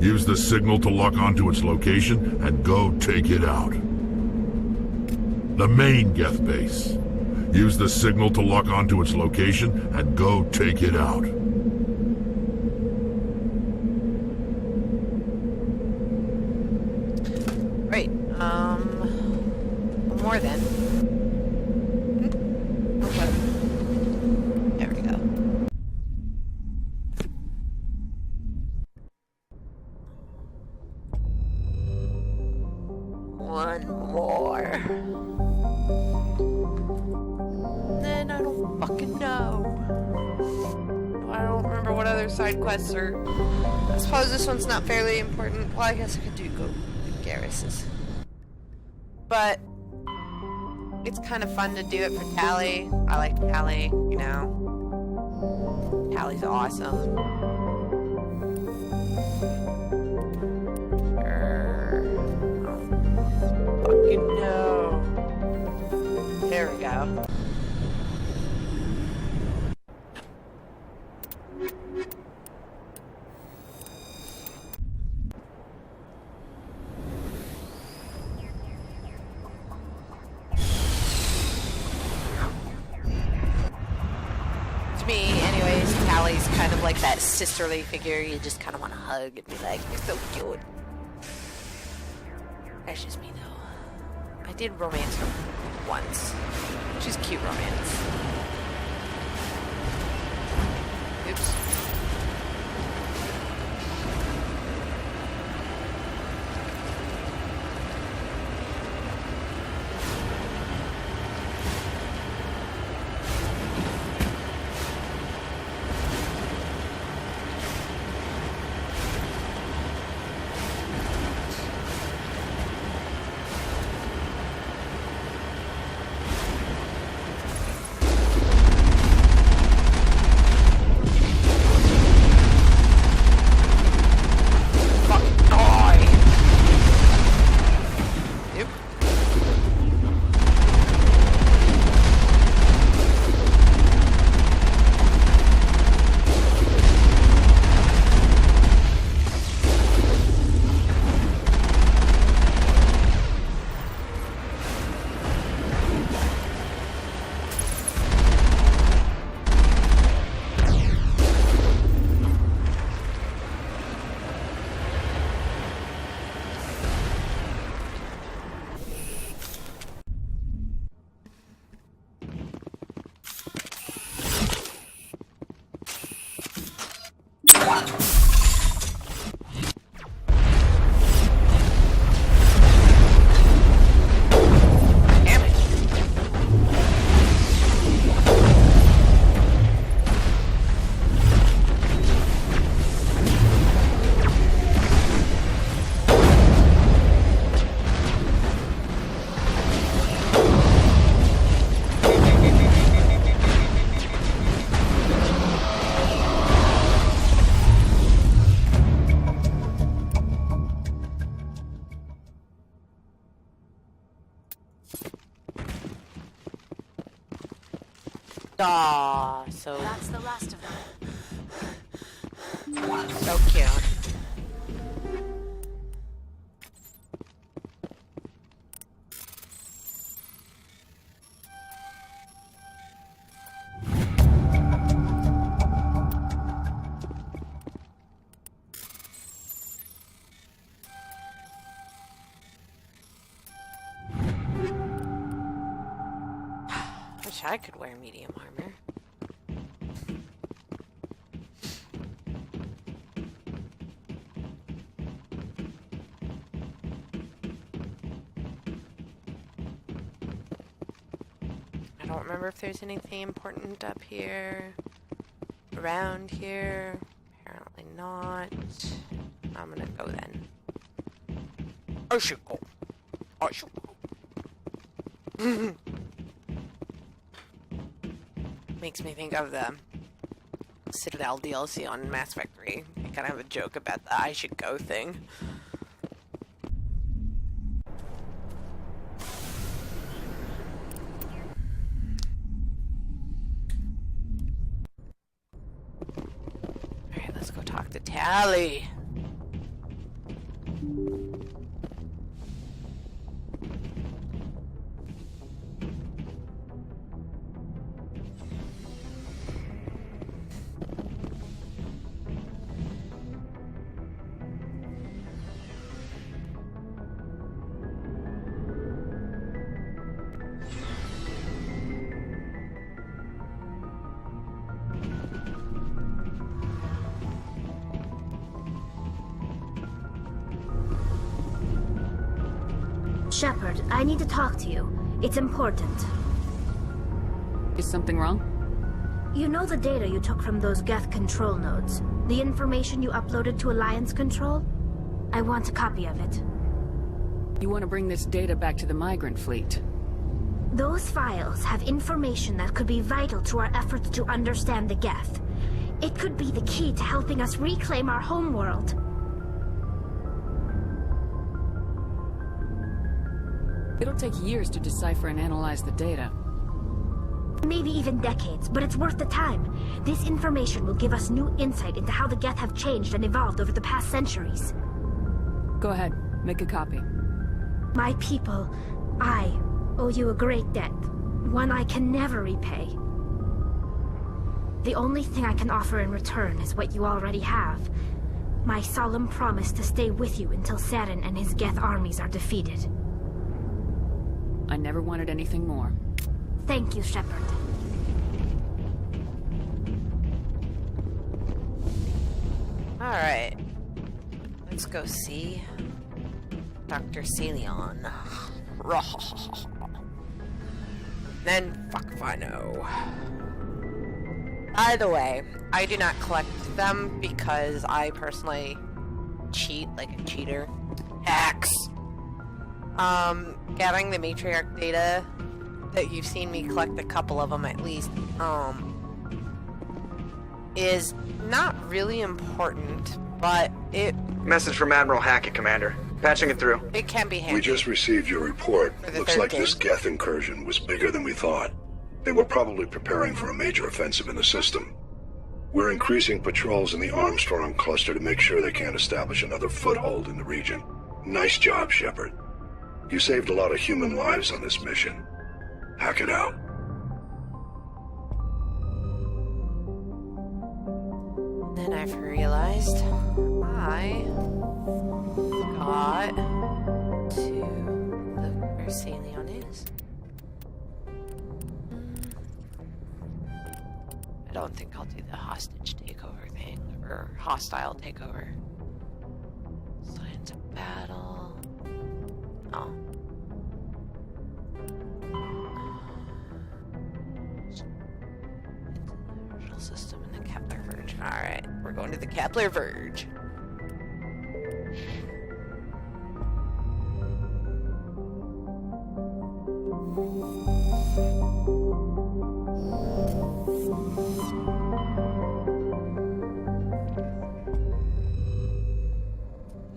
Use the signal to lock onto its location and go take it out. The main Geth base. Use the signal to lock onto its location and go take it out. Great. More then. Okay. There we go. One more. Then I don't fucking know. I don't remember what other side quests are. I suppose this one's not fairly important. Well, I guess I could do go Garrus's. But it's kind of fun to do it for Tally. I like Tally, you know. Tally's awesome. Fucking no. There we go. Me, anyways, Tally's kind of like that sisterly figure you just kind of want to hug and be like, you're so cute. That's just me, though. I did romance her once. She's cute romance. Oops. Aw, so... That's the last of them. So cute. Wish I could wear medium armor. I don't remember if there's anything important up here, around here. Apparently not. I'm gonna go then. I should go. I should go. Makes me think of the Citadel DLC on Mass Effect 3. They kind of have a joke about the I should go thing. Alright, let's go talk to Tally. Shepard, I need to talk to you. It's important. Is something wrong? You know the data you took from those Geth control nodes? The information you uploaded to Alliance Control? I want a copy of it. You want to bring this data back to the migrant fleet? Those files have information that could be vital to our efforts to understand the Geth. It could be the key to helping us reclaim our homeworld. It'll take years to decipher and analyze the data. Maybe even decades, but it's worth the time. This information will give us new insight into how the Geth have changed and evolved over the past centuries. Go ahead, make a copy. My people, I owe you a great debt. One I can never repay. The only thing I can offer in return is what you already have. My solemn promise to stay with you until Saren and his Geth armies are defeated. I never wanted anything more. Thank you, Shepard. Alright. Let's go see Dr. Celion. Then fuck if I know. By the way, I do not collect them because I personally cheat like a cheater. Hacks! Gathering the matriarch data that you've seen me collect a couple of them at least, is not really important, but it... Message from Admiral Hackett, Commander. Patching it through. It can be handy. We just received your report. Looks like this Geth incursion was bigger than we thought. They were probably preparing for a major offensive in the system. We're increasing patrols in the Armstrong cluster to make sure they can't establish another foothold in the region. Nice job, Shepard. You saved a lot of human lives on this mission. Hack it out. Then I've realized I got to look where Celion is. I don't think I'll do the hostage takeover thing, or hostile takeover. Signs of battle. Oh. System in the Kepler Verge. Alright, we're going to the Kepler Verge.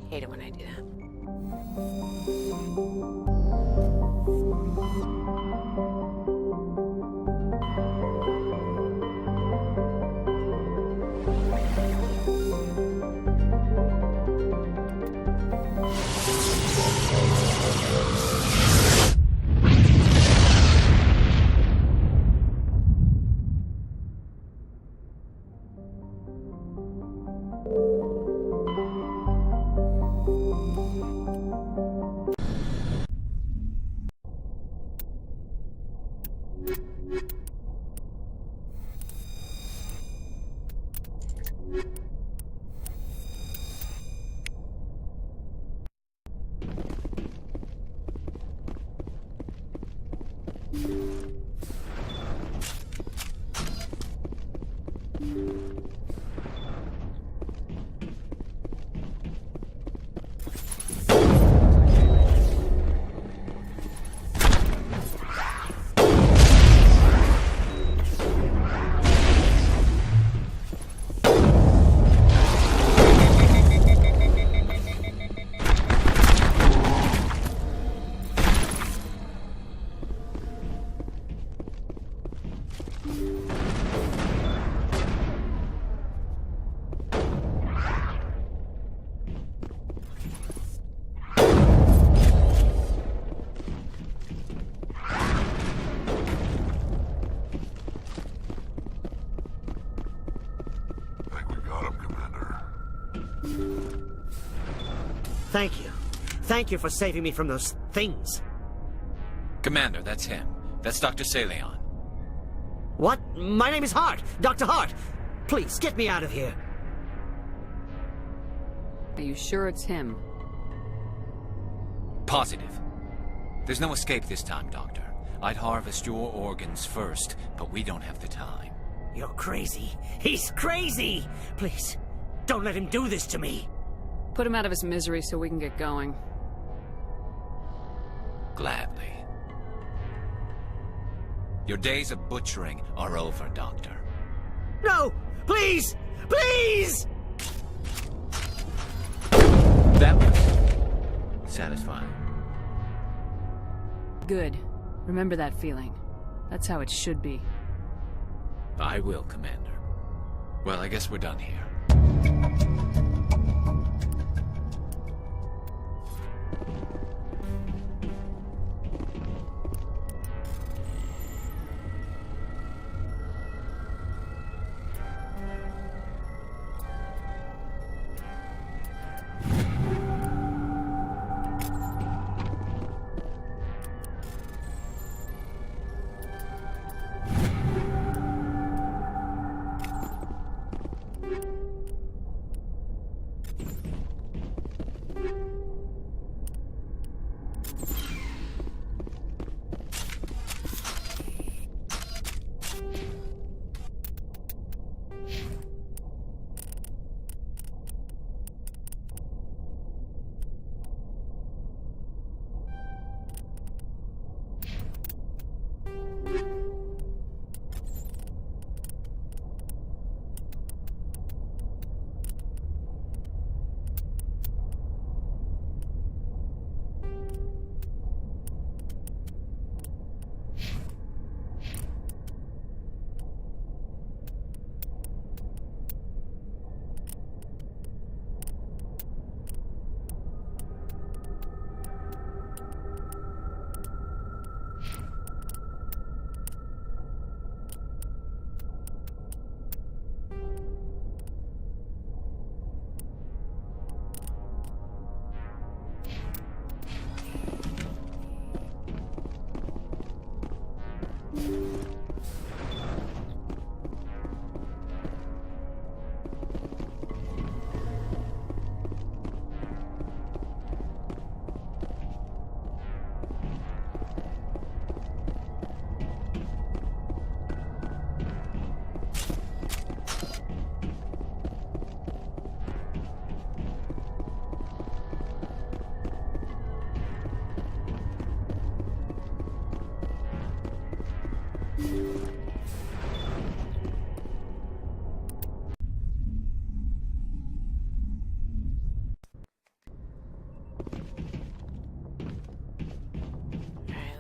Hate it when I do that. Thank you. Thank you for saving me from those things. Commander, that's him. That's Dr. Saleon. What? My name is Hart. Dr. Hart. Please, get me out of here. Are you sure it's him? Positive. There's no escape this time, Doctor. I'd harvest your organs first, but we don't have the time. You're crazy. He's crazy! Please, don't let him do this to me. Put him out of his misery so we can get going. Gladly. Your days of butchering are over, Doctor. No! Please! Please! That was satisfying. Good. Remember that feeling. That's how it should be. I will, Commander. Well, I guess we're done here.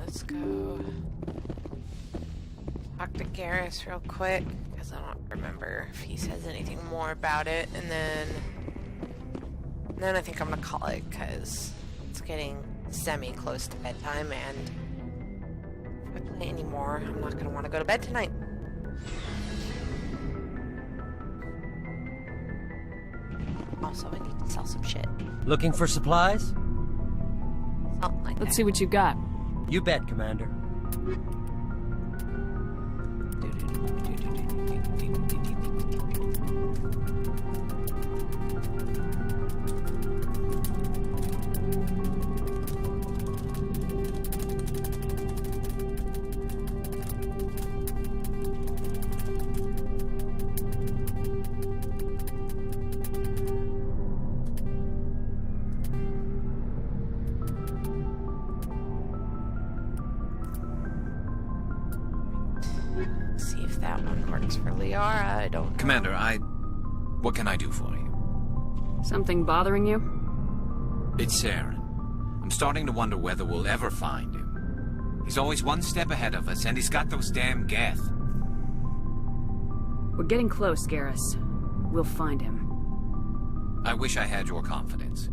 Let's go talk to Garrus real quick, because I don't remember if he says anything more about it, and then I think I'm gonna call it, because it's getting semi-close to bedtime, and if I play anymore, I'm not gonna want to go to bed tonight. Also, I need to sell some shit. Looking for supplies? Something like that. Let's see what you got. You bet, Commander. As for Liara, I don't know. Commander, what can I do for you? Something bothering you? It's Saren. I'm starting to wonder whether we'll ever find him. He's always one step ahead of us, and he's got those damn Geth. We're getting close, Garrus. We'll find him. I wish I had your confidence.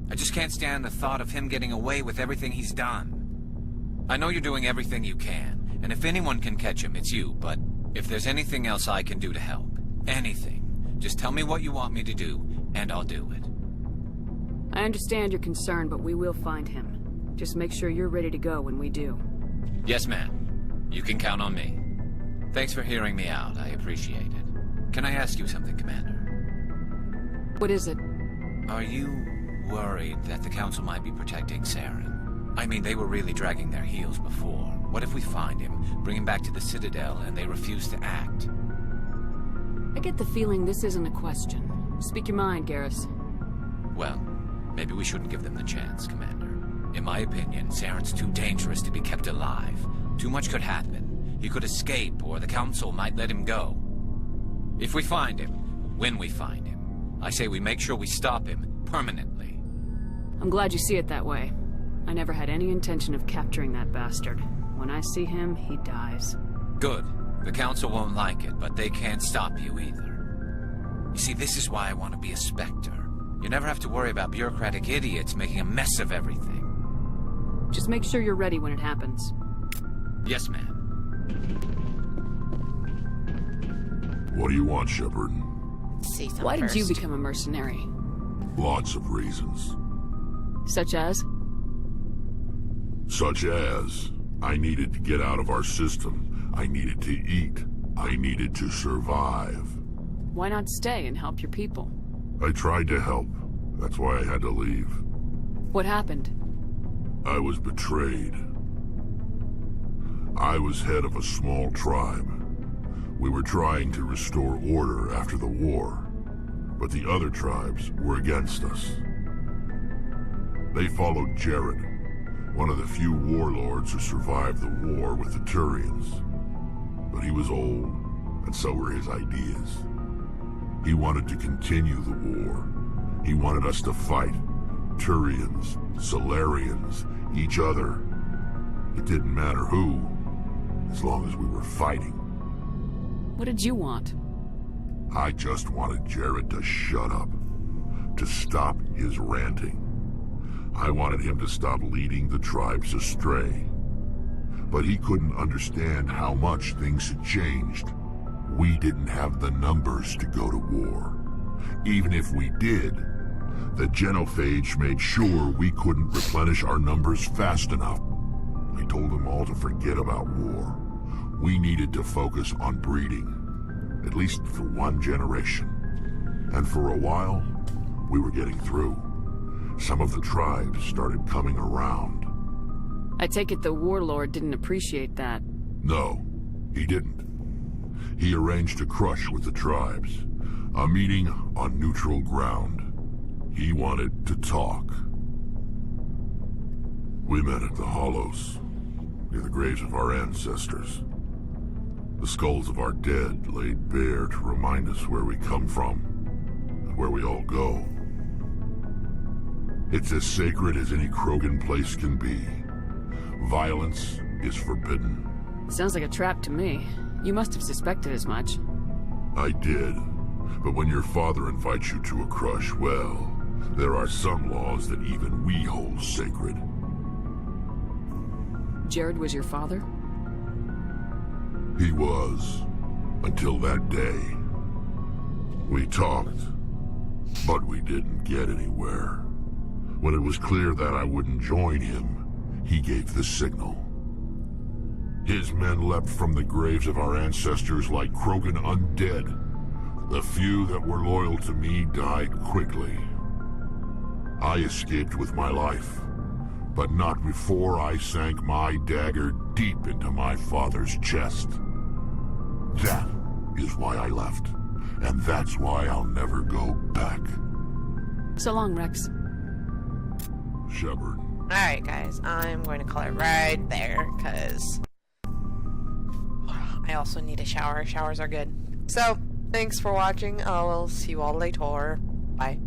I just can't stand the thought of him getting away with everything he's done. I know you're doing everything you can, and if anyone can catch him, it's you, but if there's anything else I can do to help, anything, just tell me what you want me to do, and I'll do it. I understand your concern, but we will find him. Just make sure you're ready to go when we do. Yes, ma'am. You can count on me. Thanks for hearing me out. I appreciate it. Can I ask you something, Commander? What is it? Are you worried that the Council might be protecting Saren? I mean, they were really dragging their heels before. What if we find him, bring him back to the Citadel, and they refuse to act? I get the feeling this isn't a question. Speak your mind, Garrus. Well, maybe we shouldn't give them the chance, Commander. In my opinion, Saren's too dangerous to be kept alive. Too much could happen. He could escape, or the Council might let him go. If we find him, when we find him, I say we make sure we stop him permanently. I'm glad you see it that way. I never had any intention of capturing that bastard. When I see him, he dies. Good. The Council won't like it, but they can't stop you either. You see, this is why I want to be a Spectre. You never have to worry about bureaucratic idiots making a mess of everything. Just make sure you're ready when it happens. Yes, ma'am. What do you want, Shepard? See Why first. did you become a mercenary? Lots of reasons. Such as? Such as, I needed to get out of our system. I needed to eat. I needed to survive. Why not stay and help your people? I tried to help. That's why I had to leave. What happened? I was betrayed. I was head of a small tribe. We were trying to restore order after the war, but the other tribes were against us. They followed Jared, one of the few warlords who survived the war with the Turians. But he was old, and so were his ideas. He wanted to continue the war. He wanted us to fight. Turians, Solarians, each other. It didn't matter who, as long as we were fighting. What did you want? I just wanted Jared to shut up, to stop his ranting. I wanted him to stop leading the tribes astray. But he couldn't understand how much things had changed. We didn't have the numbers to go to war. Even if we did, the genophage made sure we couldn't replenish our numbers fast enough. I told them all to forget about war. We needed to focus on breeding, at least for one generation. And for a while, we were getting through. Some of the tribes started coming around. I take it the warlord didn't appreciate that. No, he didn't. He arranged a crush with the tribes, a meeting on neutral ground. He wanted to talk. We met at the Hollows, near the graves of our ancestors. The skulls of our dead laid bare to remind us where we come from, and where we all go. It's as sacred as any Krogan place can be. Violence is forbidden. Sounds like a trap to me. You must have suspected as much. I did. But when your father invites you to a crush, well, there are some laws that even we hold sacred. Jared was your father? He was, until that day. We talked, but we didn't get anywhere. When it was clear that I wouldn't join him, he gave the signal. His men leapt from the graves of our ancestors like Krogan undead. The few that were loyal to me died quickly. I escaped with my life, but not before I sank my dagger deep into my father's chest. That is why I left, and that's why I'll never go back. So long, Rex. Shepard. Alright, guys, I'm going to call it right there, because I I also need a shower. Showers are good. So, thanks for watching. I will see you all later. Bye.